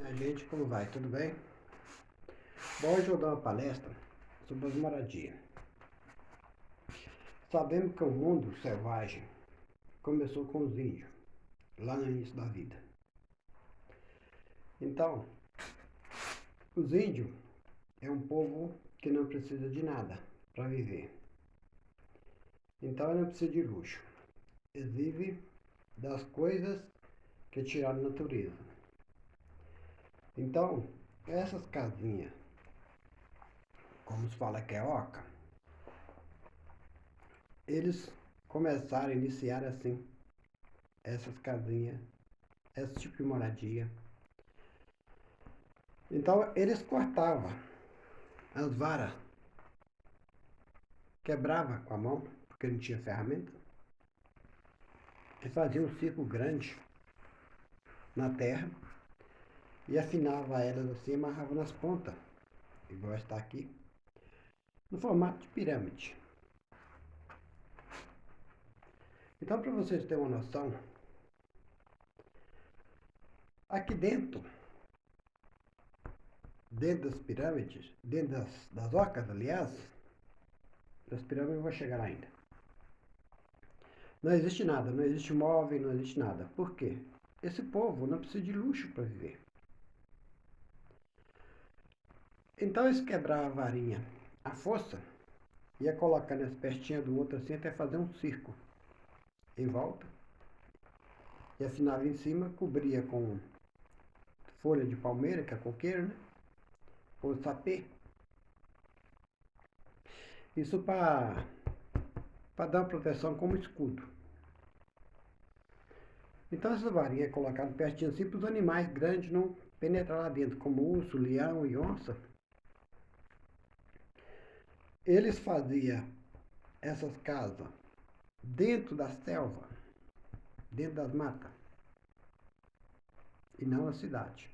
A gente, como vai? Tudo bem? Bom, hoje eu vou dar uma palestra sobre as moradias. Sabemos que o mundo selvagem começou com os índios, lá no início da vida. Então, os índios é um povo que não precisa de nada para viver. Então, ele não precisa de luxo. Eles vivem das coisas que tiraram da natureza. Então, essas casinhas, como se fala que é oca, eles começaram a iniciar assim, essas casinhas, esse tipo de moradia. Então eles cortavam as varas, quebrava com a mão, porque não tinha ferramenta, e fazia um círculo grande na terra e afinava elas assim, amarrava nas pontas, igual está aqui, no formato de pirâmide. Então, para vocês terem uma noção, aqui dentro das pirâmides, dentro das ocas, aliás, das pirâmides eu vou chegar lá ainda. Não existe nada, não existe móvel, não existe nada. Por quê? Esse povo não precisa de luxo para viver. Então eles quebravam a varinha à força, ia colocando as pertinhas do outro assim até fazer um círculo em volta. E afinava em cima, cobria com folha de palmeira, que é coqueiro, né? Ou sapê. Isso para dar uma proteção como escudo. Então essa varinha é colocada pertinho assim para os animais grandes não penetrar lá dentro, como urso, leão e onça. Eles faziam essas casas dentro da selva, dentro das matas, e não na cidade.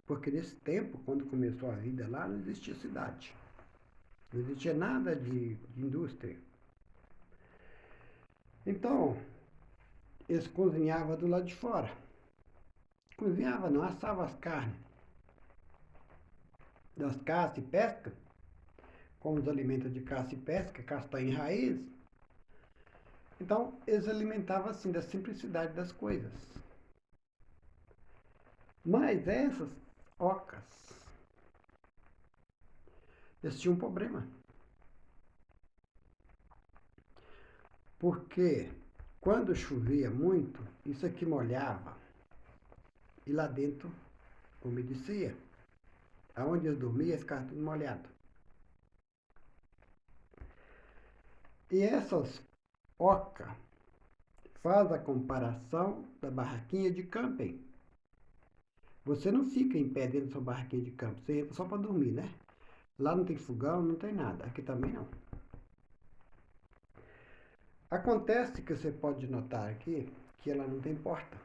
Porque nesse tempo, quando começou a vida lá, não existia cidade. Não existia nada de indústria. Então, eles cozinhavam do lado de fora. Cozinhava não, assava as carnes das caça e pesca, como os alimentos de caça e pesca, castanha e raiz. Então, eles alimentavam assim, da simplicidade das coisas. Mas essas ocas, eles tinham um problema. Porque quando chovia muito, isso aqui molhava e lá dentro umedecia. Aonde eu dormia ficava tudo molhado. E essas ocas faz a comparação da barraquinha de camping. Você não fica em pé dentro da sua barraquinha de camping, você entra só para dormir, né? Lá não tem fogão, não tem nada. Aqui também não. Acontece que você pode notar aqui que ela não tem porta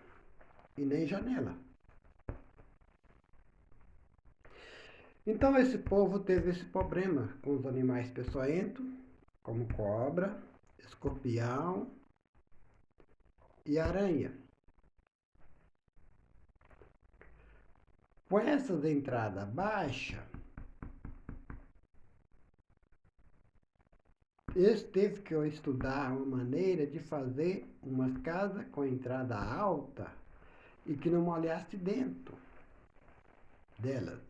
e nem janela. Então esse povo teve esse problema com os animais peçonhentos, como cobra, escorpião e aranha. Com essas entradas baixas, eles teve que estudar uma maneira de fazer umas casas com entrada alta e que não molhasse dentro delas.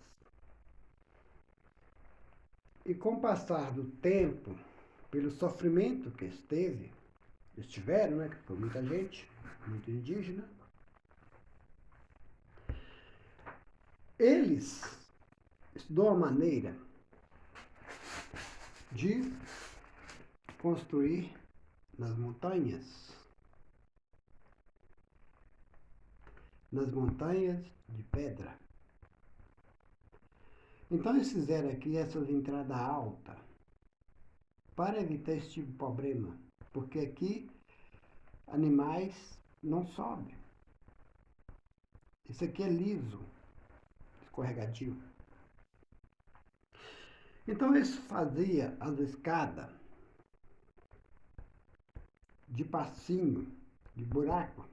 E com o passar do tempo, pelo sofrimento que eles tiveram, né, que foi muita gente, muito indígena, eles estudou a maneira de construir nas montanhas de pedra. Então eles fizeram aqui essas entradas altas para evitar esse tipo de problema, porque aqui animais não sobem. Isso aqui é liso, escorregadio. Então eles faziam as escadas de passinho, de buraco,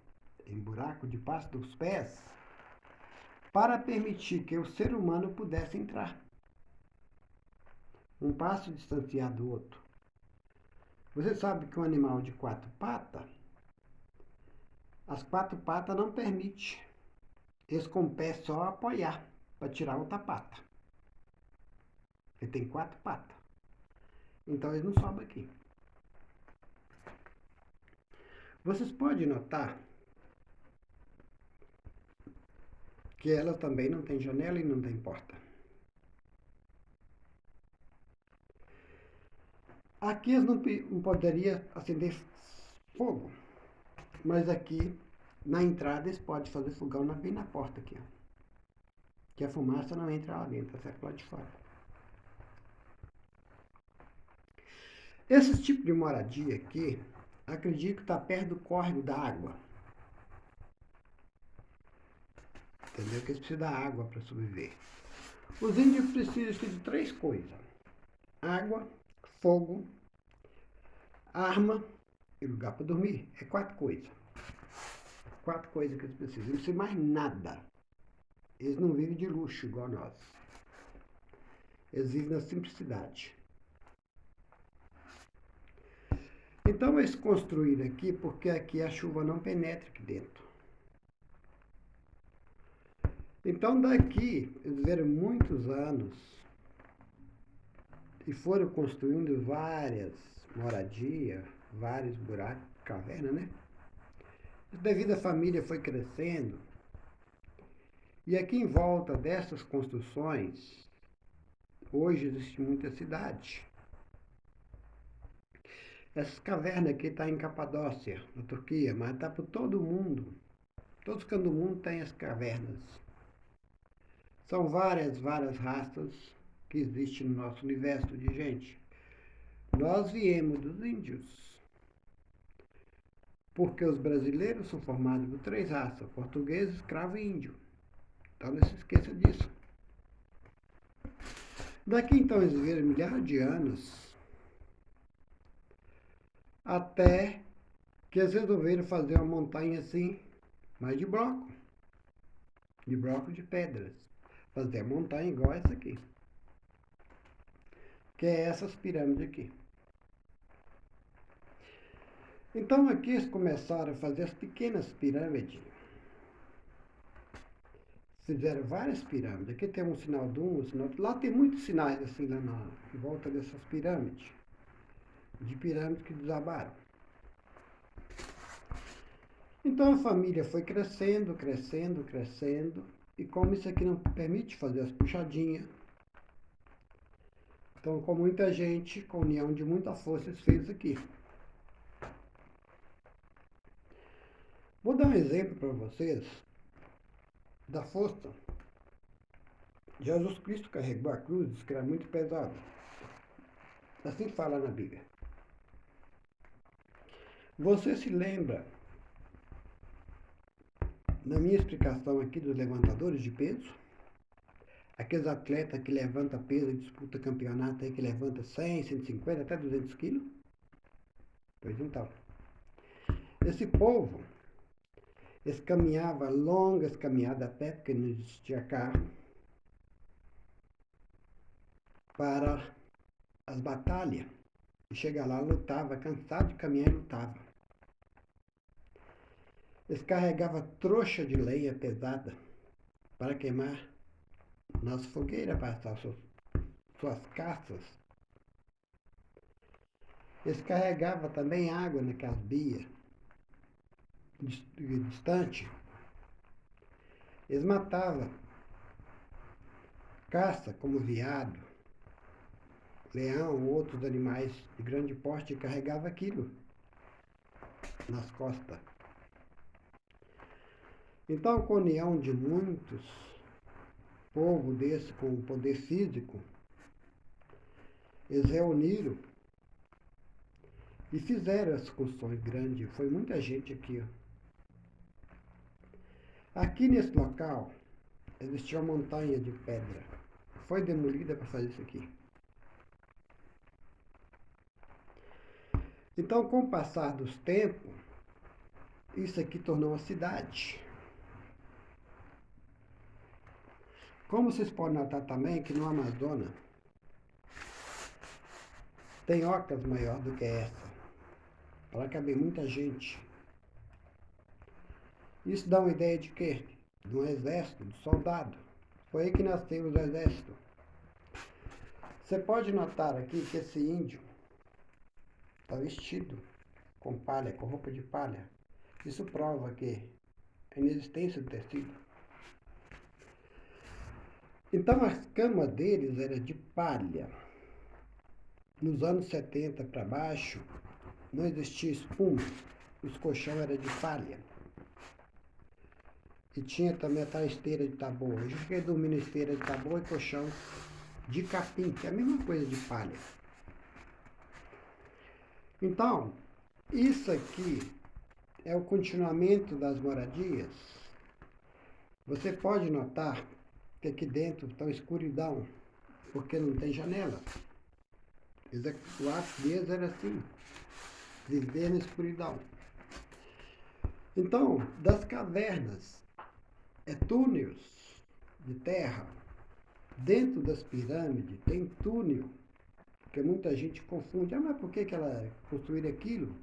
em buraco de passo dos pés, para permitir que o ser humano pudesse entrar. Um passo distanciado do outro. Você sabe que um animal de 4 patas, as 4 patas não permitem eles com o pé só apoiar para tirar outra pata. Ele tem 4 patas. Então eles não sobem aqui. Vocês podem notar que ela também não tem janela e não tem porta. Aqui eles não poderiam acender fogo, mas aqui na entrada eles podem fazer fogão bem na porta aqui, ó. Que a fumaça não entra lá dentro, sai lá de fora. Esse tipo de moradia aqui, acredito que está perto do córrego da água. Entendeu? Que eles precisam da água para sobreviver. Os índios precisam de 3 coisas: água, fogo, arma e lugar para dormir. É 4 coisas. 4 coisas que eles precisam. Não precisa mais nada. Eles não vivem de luxo igual nós. Eles vivem na simplicidade. Então eles construíram aqui porque aqui a chuva não penetra aqui dentro. Então daqui eles viveram muitos anos e foram construindo várias moradias, vários buracos, caverna, né? Devido à família foi crescendo. E aqui em volta dessas construções, hoje existe muita cidade. Essas cavernas aqui estão em Capadócia, na Turquia, mas está por todo mundo. Todos os cantos do mundo tem as cavernas. São várias raças que existem no nosso universo de gente. Nós viemos dos índios. Porque os brasileiros são formados por 3 raças: português, escravo e índio. Então não se esqueça disso. Daqui então eles viveram milhares de anos até que eles resolveram fazer uma montanha assim, mas de bloco de pedras. Fazer a montanha igual essa aqui, que é essas pirâmides aqui. Então aqui eles começaram a fazer as pequenas pirâmides. Fizeram várias pirâmides. Aqui tem um sinal de um sinal de... Lá tem muitos sinais assim lá em volta dessas pirâmides. De pirâmides que desabaram. Então a família foi crescendo. E como isso aqui não permite fazer as puxadinhas, então com muita gente, com união de muita força, eles fez aqui. Vou dar um exemplo para vocês da força. Jesus Cristo carregou a cruz, que era muito pesado. Assim fala na Bíblia. Você se lembra, na minha explicação aqui dos levantadores de peso, aqueles atletas que levantam peso e disputam campeonato aí, que levanta 100, 150, até 200 quilos? Pois então. Esse povo, eles caminhavam longas caminhadas a pé, porque não existia carro, para as batalhas. E chega lá, lutava, cansado de caminhar e lutava. Eles carregavam trouxa de lenha pesada para queimar nas fogueiras, para assar suas caças. Eles carregavam também água naquelas bias distantes. Eles matavam caça, como veado, leão, outros animais de grande porte, e carregavam aquilo nas costas. Então, com a união de muitos povo desse com poder físico, eles reuniram e fizeram as construções grandes. Foi muita gente aqui, ó. Aqui nesse local existia uma montanha de pedra. Foi demolida para fazer isso aqui. Então, com o passar dos tempos, isso aqui tornou uma cidade. Como vocês podem notar também que no Amazonas tem ocas maior do que essa, para caber muita gente. Isso dá uma ideia de quê? De um exército, de soldado. Foi aí que nasceu o exército. Você pode notar aqui que esse índio está vestido com palha, com roupa de palha. Isso prova que a inexistência do tecido. Então as camas deles eram de palha. Nos anos 70 para baixo, não existia espuma. Os colchões eram de palha. E tinha também a esteira de taboa. Eu fiquei dormindo em esteira de taboa e colchão de capim, que é a mesma coisa de palha. Então, isso aqui é o continuamento das moradias. Você pode notar que aqui dentro está escuridão, porque não tem janela. O ato deles era assim, viver na escuridão. Então, das cavernas, túneis de terra. Dentro das pirâmides tem túnel, porque muita gente confunde. Mas por que ela construíram aquilo?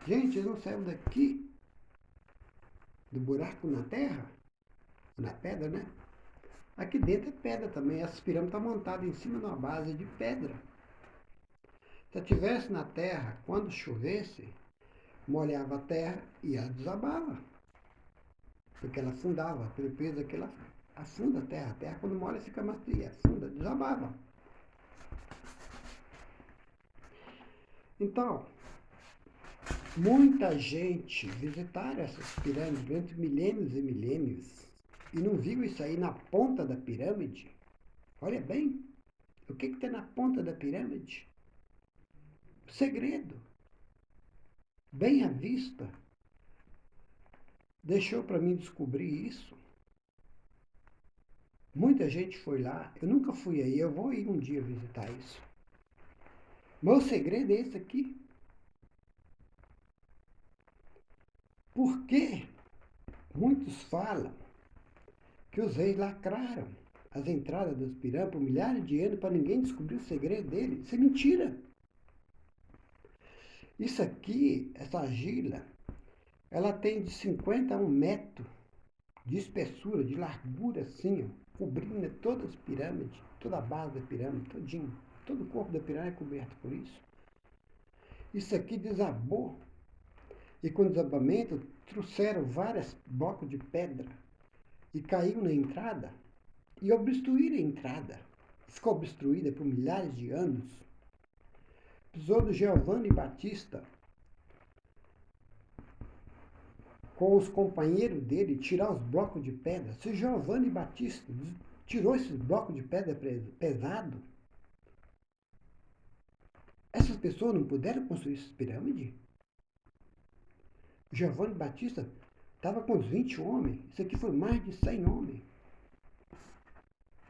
Gente, eles não saíram daqui, do buraco na terra, na pedra, né? Aqui dentro é pedra também. Essas pirâmides estão montadas em cima de uma base de pedra. Se eu estivesse na terra, quando chovesse, molhava a terra e ela desabava. Porque ela afundava, pelo peso que ela afunda a terra. A terra quando molha fica macia, afunda, desabava. Então, muita gente visitaram essas pirâmides durante milênios e milênios e não viu isso aí na ponta da pirâmide. Olha bem, o que tem na ponta da pirâmide? Segredo, bem à vista. Deixou para mim descobrir isso. Muita gente foi lá, eu nunca fui aí, eu vou ir um dia visitar isso. Mas o segredo é esse aqui. Por que muitos falam que os reis lacraram as entradas das pirâmides por milhares de anos para ninguém descobrir o segredo dele? Isso é mentira. Isso aqui, essa argila, ela tem de 50 a 1 metro de espessura, de largura assim, ó, cobrindo todas as pirâmides, toda a base da pirâmide, todinho. Todo o corpo da pirâmide é coberto por isso. Isso aqui desabou. E com o desabamento, trouxeram vários blocos de pedra e caiu na entrada e obstruíram a entrada. Ficou obstruída por milhares de anos. Precisou do Giovanni Battista, com os companheiros dele, tirar os blocos de pedra. Se Giovanni Battista tirou esses blocos de pedra pesado, essas pessoas não puderam construir essas pirâmides? Giovanni Battista estava com uns 20 homens. Isso aqui foi mais de 100 homens.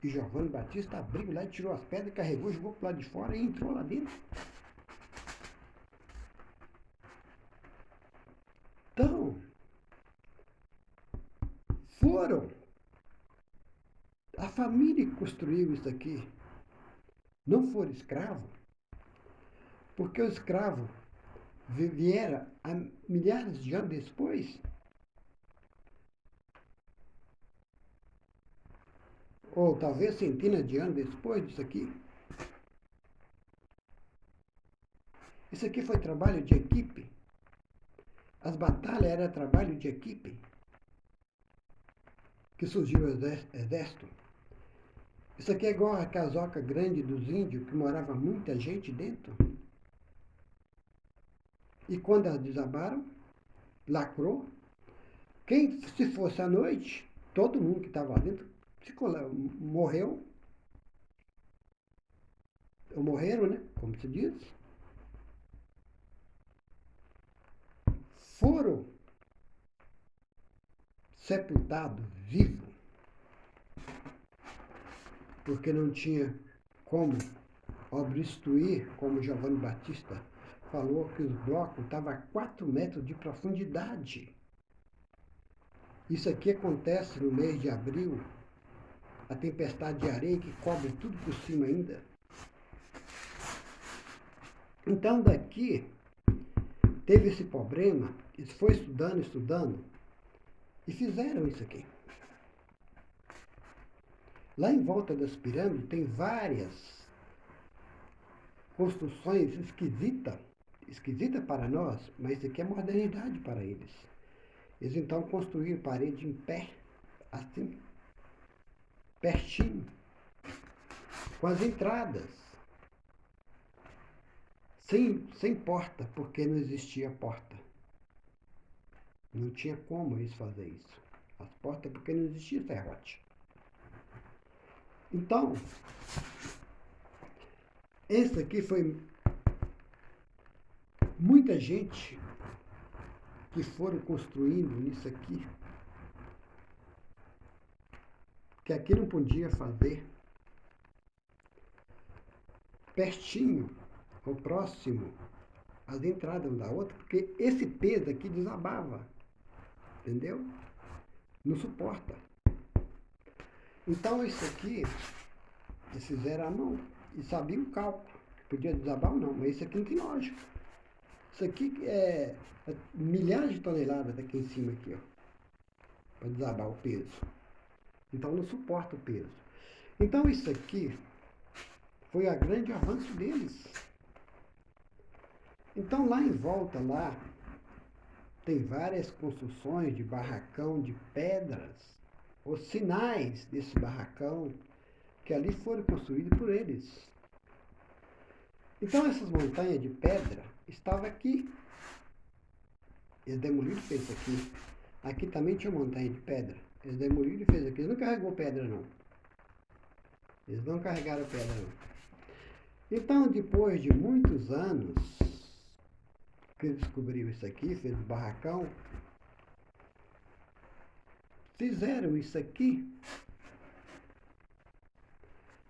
E Giovanni Battista abriu lá e tirou as pedras, carregou, jogou para o lado de fora e entrou lá dentro. Então, a família que construiu isso aqui não foram escravos, porque os escravos vieram há milhares de anos depois, ou talvez centenas de anos depois disso aqui. Isso aqui foi trabalho de equipe. As batalhas eram trabalho de equipe que surgiu o exército. Isso aqui é igual a casoca grande dos índios, que morava muita gente dentro. E quando elas desabaram, lacrou. Quem, se fosse à noite, todo mundo que estava lá dentro ficou lá, morreu. Ou morreram, né? Como se diz. Foram sepultados vivos. Porque não tinha como obstruir, como Giovanni Battista falou, que os blocos estavam a 4 metros de profundidade. Isso aqui acontece no mês de abril a tempestade de areia que cobre tudo por cima ainda. Então daqui teve esse problema, eles foram estudando, e fizeram isso aqui. Lá em volta das pirâmides tem várias construções esquisita para nós, mas isso aqui é modernidade para eles. Eles então construíram parede em pé, assim, pertinho, com as entradas, sem porta, porque não existia porta. Não tinha como eles fazer isso. As portas, porque não existia serrote. Então, esse aqui foi muita gente que foram construindo isso aqui, que aqui não podia fazer pertinho, ou próximo, as entradas uma da outra, porque esse peso aqui desabava, entendeu? Não suporta. Então isso aqui, eles fizeram à mão e sabiam o cálculo. Podia desabar ou não, mas isso aqui não tem lógica. Isso aqui é milhares de toneladas aqui em cima, aqui, ó, para desabar o peso. Então não suporta o peso. Então isso aqui foi o grande avanço deles. Então lá em volta, lá, tem várias construções de barracão de pedras, os sinais desse barracão, que ali foram construídos por eles. Então essas montanhas de pedra estavam aqui. Eles demoliram e fez isso aqui. Aqui também tinha montanha de pedra. Eles demoliram e fez aqui. Eles não carregou pedra, não. Eles não carregaram pedra, não. Então, depois de muitos anos que eles descobriram isso aqui, fez o barracão, fizeram isso aqui.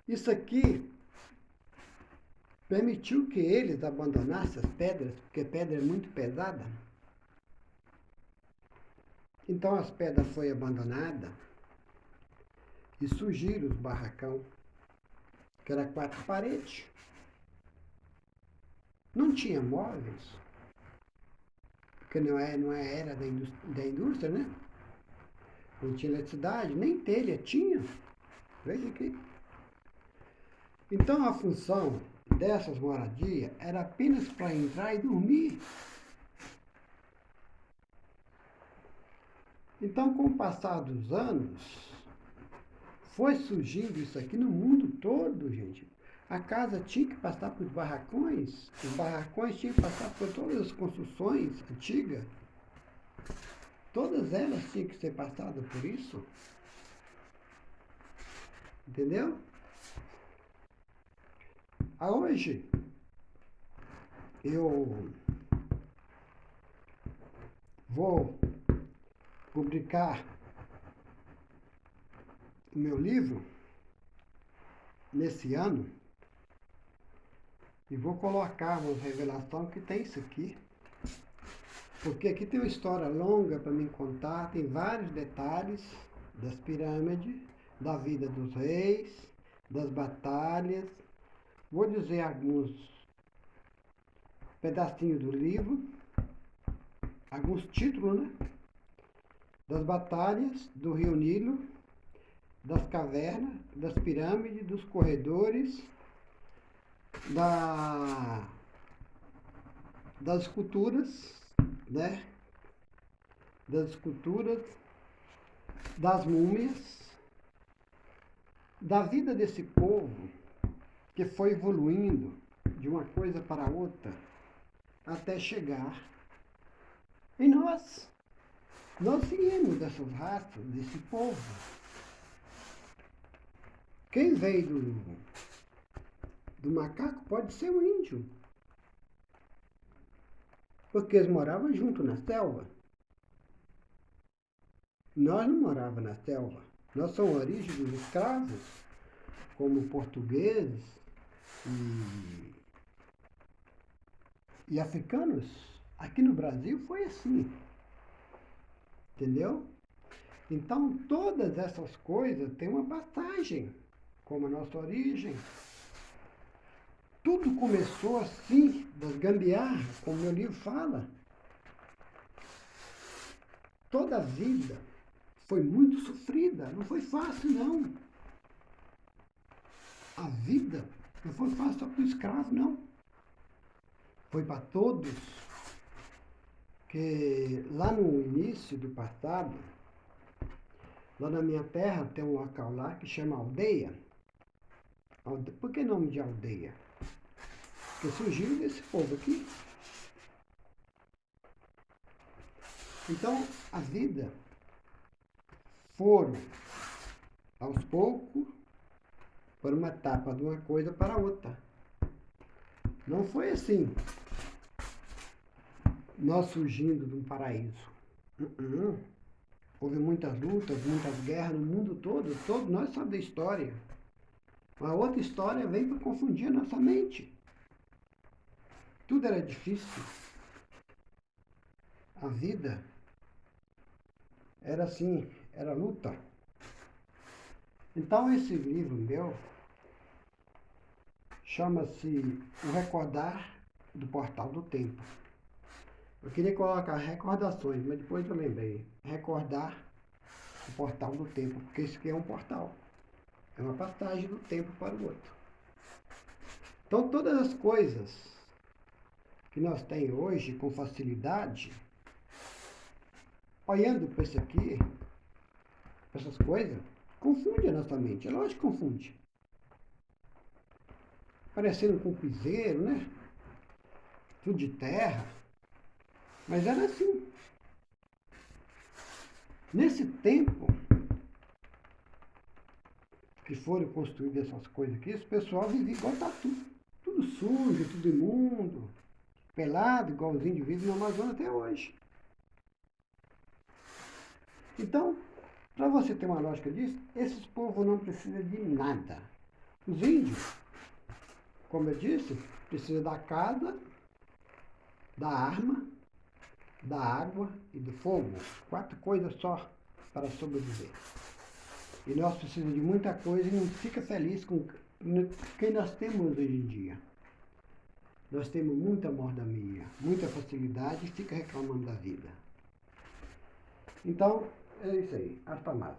Isso aqui permitiu que eles abandonassem as pedras, porque a pedra é muito pesada. Então as pedras foram abandonadas e surgiram os barracão, que era 4 paredes. Não tinha móveis, porque não era da indústria, né? Não tinha eletricidade, nem telha tinha. Veja aqui. Então a função dessas moradias era apenas para entrar e dormir. Então, com o passar dos anos, foi surgindo isso aqui no mundo todo, gente. A casa tinha que passar por barracões, os barracões tinham que passar por todas as construções antigas. Todas elas tinham que ser passadas por isso. Entendeu? Hoje, eu vou publicar o meu livro nesse ano e vou colocar uma revelação que tem isso aqui. Porque aqui tem uma história longa para me contar, tem vários detalhes das pirâmides, da vida dos reis, das batalhas. Vou dizer alguns pedacinhos do livro, alguns títulos, né? Das batalhas, do rio Nilo, das cavernas, das pirâmides, dos corredores, das esculturas, né? Das esculturas, das múmias, da vida desse povo que foi evoluindo de uma coisa para outra até chegar em nós. Nós viemos dessas raças, desse povo. Quem veio do macaco pode ser um índio. Porque eles moravam junto na selva. Nós não morávamos na selva. Nós somos a origem dos escravos, como portugueses e africanos. Aqui no Brasil foi assim. Entendeu? Então, todas essas coisas têm uma passagem, como a nossa origem. Tudo começou assim, das gambiarras, como meu livro fala. Toda a vida foi muito sofrida, não foi fácil, não. A vida não foi fácil só para o escravo, não. Foi para todos. Que lá no início do passado, lá na minha terra tem um local lá que chama Aldeia. Por que nome de aldeia? Porque surgiu desse povo aqui. Então, a vida foram, aos poucos, por uma etapa de uma coisa para outra. Não foi assim, nós surgindo de um paraíso. Houve muitas lutas, muitas guerras no mundo todo, todos nós sabemos da história. Uma outra história vem para confundir a nossa mente. Tudo era difícil. A vida era assim, era luta. Então esse livro meu chama-se O Recordar do Portal do Tempo. Eu queria colocar recordações, mas depois eu lembrei. Recordar o Portal do Tempo, porque isso aqui é um portal. É uma passagem do tempo para o outro. Então todas as coisas que nós temos hoje com facilidade, olhando para isso aqui, para essas coisas, confunde a nossa mente. É lógico que confunde. Parecendo com um piseiro, né? Tudo de terra. Mas era assim. Nesse tempo que foram construídas essas coisas aqui, esse pessoal vivia igual tatu. Tudo sujo, tudo imundo, pelado, igualzinho de vive no Amazonas até hoje. Então, para você ter uma lógica disso, esses povos não precisam de nada. Os índios, como eu disse, precisam da casa, da arma, da água e do fogo. 4 coisas só para sobreviver. E nós precisamos de muita coisa e não fica feliz com o que nós temos hoje em dia. Nós temos muita mordomia, muita facilidade e fica reclamando da vida. Então, é isso aí. Hasta mais.